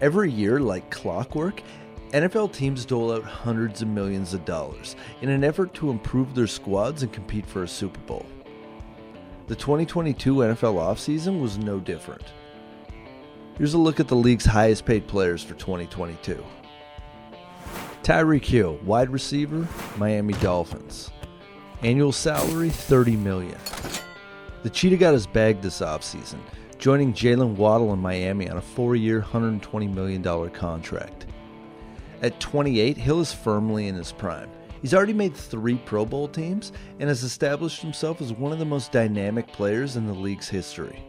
Every year, like clockwork, NFL teams dole out hundreds of millions of dollars in an effort to improve their squads and compete for a Super Bowl. The 2022 NFL offseason was no different. Here's a look at the league's highest paid players for 2022. Tyreek Hill, wide receiver, Miami Dolphins. Annual salary, $30 million. The Cheetah got his bag this offseason, joining Jalen Waddle in Miami on a 4-year, $120 million contract. At 28, Hill is firmly in his prime. He's already made 3 Pro Bowl teams and has established himself as one of the most dynamic players in the league's history.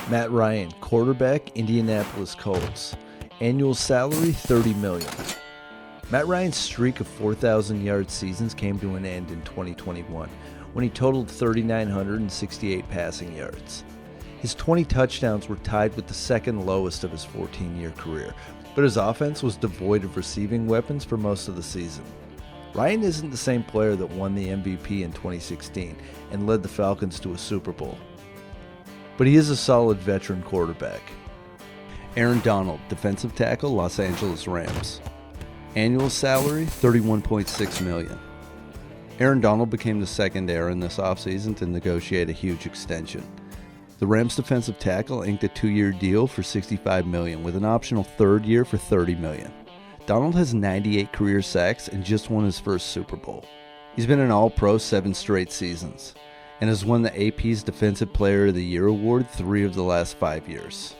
Matt Ryan, quarterback, Indianapolis Colts. Annual salary, $30 million. Matt Ryan's streak of 4,000-yard seasons came to an end in 2021 when he totaled 3,968 passing yards. His 20 touchdowns were tied with the second lowest of his 14-year career, but his offense was devoid of receiving weapons for most of the season. Ryan isn't the same player that won the MVP in 2016 and led the Falcons to a Super Bowl, but he is a solid veteran quarterback. Aaron Donald, defensive tackle, Los Angeles Rams. Annual salary, $31.6 million. Aaron Donald became the second heir in this offseason to negotiate a huge extension. The Rams defensive tackle inked a 2-year deal for $65 million with an optional 3rd year for $30 million. Donald has 98 career sacks and just won his first Super Bowl. He's been an All-Pro 7 straight seasons and has won the AP's Defensive Player of the Year award 3 of the last 5 years.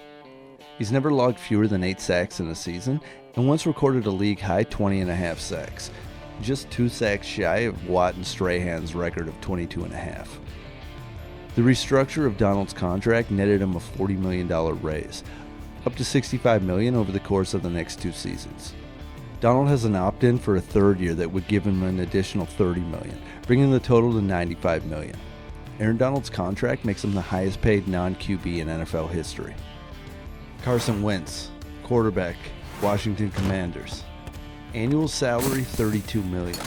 He's never logged fewer than 8 sacks in a season and once recorded a league-high 20.5 sacks, just 2 sacks shy of Watt and Strahan's record of 22.5. The restructure of Donald's contract netted him a $40 million raise, up to $65 million over the course of the next 2 seasons. Donald has an opt-in for a 3rd year that would give him an additional $30 million, bringing the total to $95 million. Aaron Donald's contract makes him the highest paid non-QB in NFL history. Carson Wentz, quarterback, Washington Commanders. Annual salary, $32 million.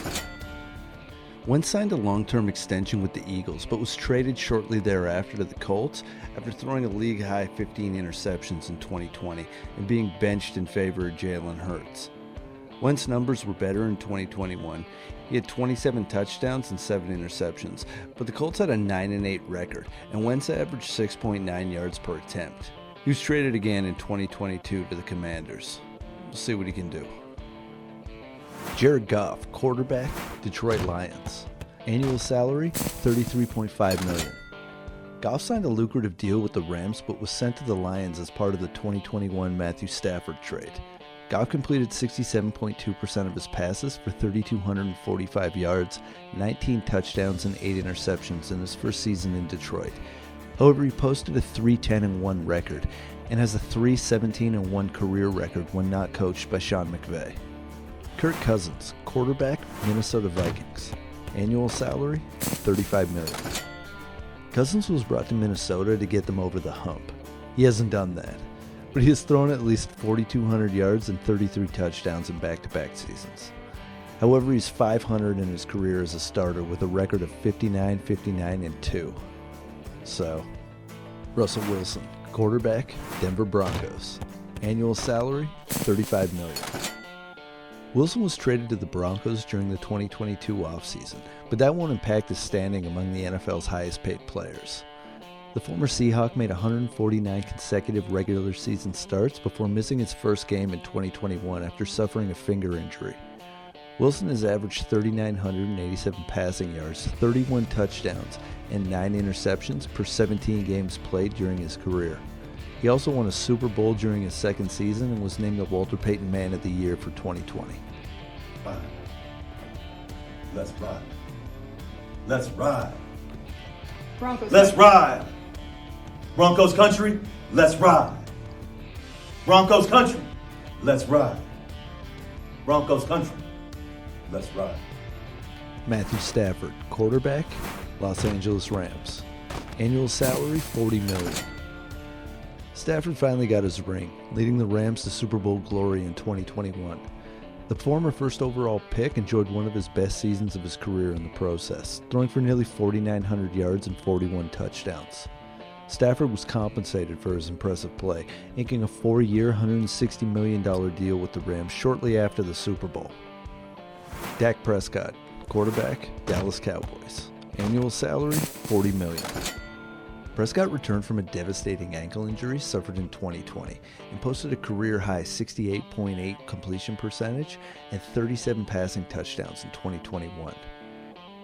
Wentz signed a long-term extension with the Eagles, but was traded shortly thereafter to the Colts after throwing a league-high 15 interceptions in 2020 and being benched in favor of Jalen Hurts. Wentz's numbers were better in 2021. He had 27 touchdowns and 7 interceptions, but the Colts had a 9-8 record, and Wentz averaged 6.9 yards per attempt. He was traded again in 2022 to the Commanders. We'll see what he can do. Jared Goff, quarterback, Detroit Lions. Annual salary, $33.5 million. Goff signed a lucrative deal with the Rams but was sent to the Lions as part of the 2021 Matthew Stafford trade. Goff completed 67.2% of his passes for 3,245 yards, 19 touchdowns, and 8 interceptions in his first season in Detroit. However, he posted a 3-10-1 record and has a 3-17-1 career record when not coached by Sean McVay. Kirk Cousins, quarterback, Minnesota Vikings. Annual salary, $35 million. Cousins was brought to Minnesota to get them over the hump. He hasn't done that, but he has thrown at least 4,200 yards and 33 touchdowns in back-to-back seasons. However, he's .500 in his career as a starter with a record of 59, 59, and 2. So, Russell Wilson, quarterback, Denver Broncos. Annual salary, $35 million. Wilson was traded to the Broncos during the 2022 offseason, but that won't impact his standing among the NFL's highest paid players. The former Seahawk made 149 consecutive regular season starts before missing his first game in 2021 after suffering a finger injury. Wilson has averaged 3,987 passing yards, 31 touchdowns, and 9 interceptions per 17 games played during his career. He also won a Super Bowl during his second season and was named the Walter Payton Man of the Year for 2020. Ride. Let's ride. Let's ride. Broncos. Let's ride. Broncos country, let's ride. Broncos country, let's ride. Broncos country, let's ride. Matthew Stafford, quarterback, Los Angeles Rams. Annual salary, $40 million. Stafford finally got his ring, leading the Rams to Super Bowl glory in 2021. The former first overall pick enjoyed one of his best seasons of his career in the process, throwing for nearly 4,900 yards and 41 touchdowns. Stafford was compensated for his impressive play, inking a 4-year, $160 million deal with the Rams shortly after the Super Bowl. Dak Prescott, quarterback, Dallas Cowboys. Annual salary, $40 million. Prescott returned from a devastating ankle injury suffered in 2020 and posted a career-high 68.8 completion percentage and 37 passing touchdowns in 2021.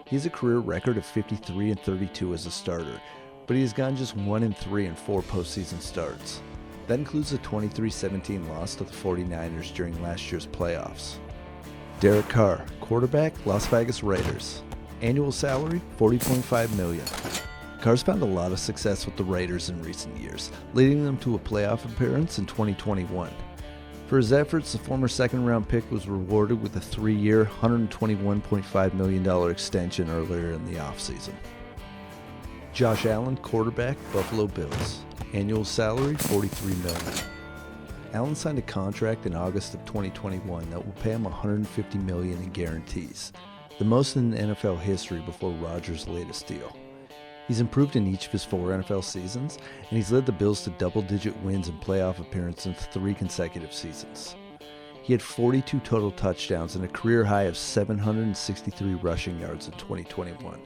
He has a career record of 53-32 as a starter, but he has gone just 1-3 in 4 postseason starts. That includes a 23-17 loss to the 49ers during last year's playoffs. Derek Carr, quarterback, Las Vegas Raiders. Annual salary, $40.5 million. Carr's found a lot of success with the Raiders in recent years, leading them to a playoff appearance in 2021. For his efforts, the former second-round pick was rewarded with a 3-year, $121.5 million extension earlier in the offseason. Josh Allen, quarterback, Buffalo Bills. Annual salary, $43 million. Allen signed a contract in August of 2021 that will pay him $150 million in guarantees, the most in NFL history before Rodgers' latest deal. He's improved in each of his 4 NFL seasons, and he's led the Bills to double-digit wins and playoff appearances in 3 consecutive seasons. He had 42 total touchdowns and a career high of 763 rushing yards in 2021.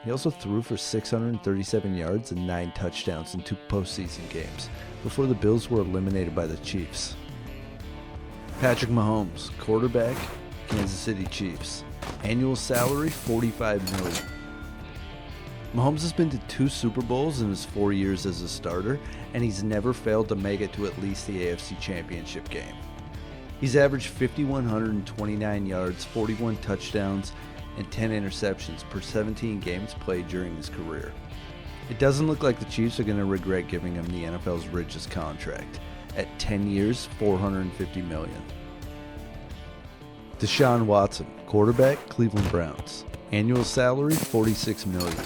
He also threw for 637 yards and 9 touchdowns in 2 postseason games before the Bills were eliminated by the Chiefs. Patrick Mahomes, quarterback, Kansas City Chiefs. Annual salary, $45 million. Mahomes has been to 2 Super Bowls in his 4 years as a starter, and he's never failed to make it to at least the AFC Championship game. He's averaged 5,129 yards, 41 touchdowns, and 10 interceptions per 17 games played during his career. It doesn't look like the Chiefs are going to regret giving him the NFL's richest contract, at 10 years, $450 million. Deshaun Watson, quarterback, Cleveland Browns. Annual salary, $46 million.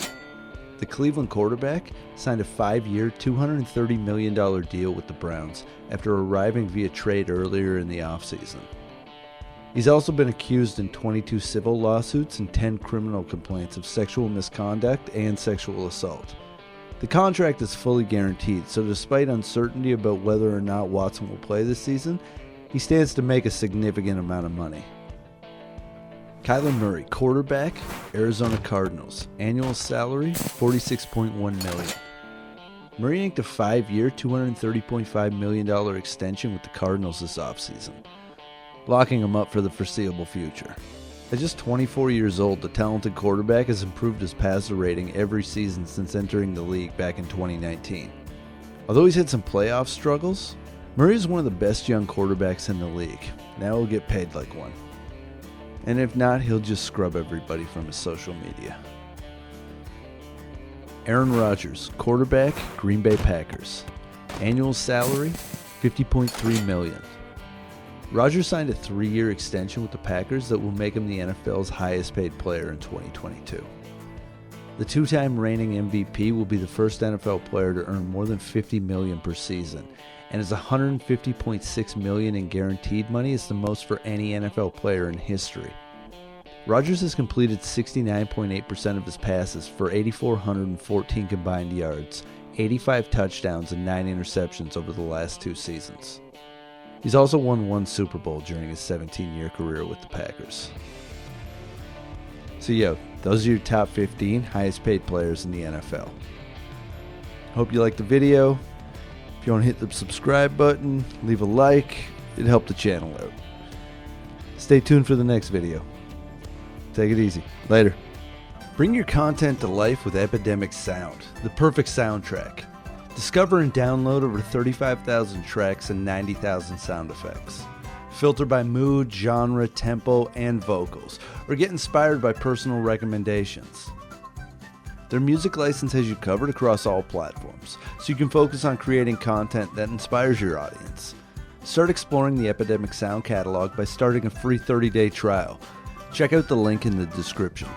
The Cleveland quarterback signed a 5-year, $230 million deal with the Browns after arriving via trade earlier in the offseason. He's also been accused in 22 civil lawsuits and 10 criminal complaints of sexual misconduct and sexual assault. The contract is fully guaranteed, so despite uncertainty about whether or not Watson will play this season, he stands to make a significant amount of money. Kyler Murray, quarterback, Arizona Cardinals. Annual salary, $46.1 million. Murray inked a 5-year, $230.5 million extension with the Cardinals this offseason, locking him up for the foreseeable future. At just 24 years old, the talented quarterback has improved his passer rating every season since entering the league back in 2019. Although he's had some playoff struggles, Murray is one of the best young quarterbacks in the league. Now he'll get paid like one. And if not, he'll just scrub everybody from his social media. Aaron Rodgers, quarterback, Green Bay Packers. Annual salary, $50.3 million. Rodgers signed a 3-year extension with the Packers that will make him the NFL's highest paid player in 2022. The 2-time reigning MVP will be the first NFL player to earn more than $50 million per season, and his $150.6 million in guaranteed money is the most for any NFL player in history. Rodgers has completed 69.8% of his passes for 8,414 combined yards, 85 touchdowns, and 9 interceptions over the last 2 seasons. He's also won 1 Super Bowl during his 17-year career with the Packers. So those are your top 15 highest paid players in the NFL. Hope you liked the video. If you want to hit the subscribe button, leave a like, it'd help the channel out. Stay tuned for the next video. Take it easy. Later. Bring your content to life with Epidemic Sound, the perfect soundtrack. Discover and download over 35,000 tracks and 90,000 sound effects. Filter by mood, genre, tempo, and vocals, or get inspired by personal recommendations. Their music license has you covered across all platforms, so you can focus on creating content that inspires your audience. Start exploring the Epidemic Sound catalog by starting a free 30-day trial. Check out the link in the description.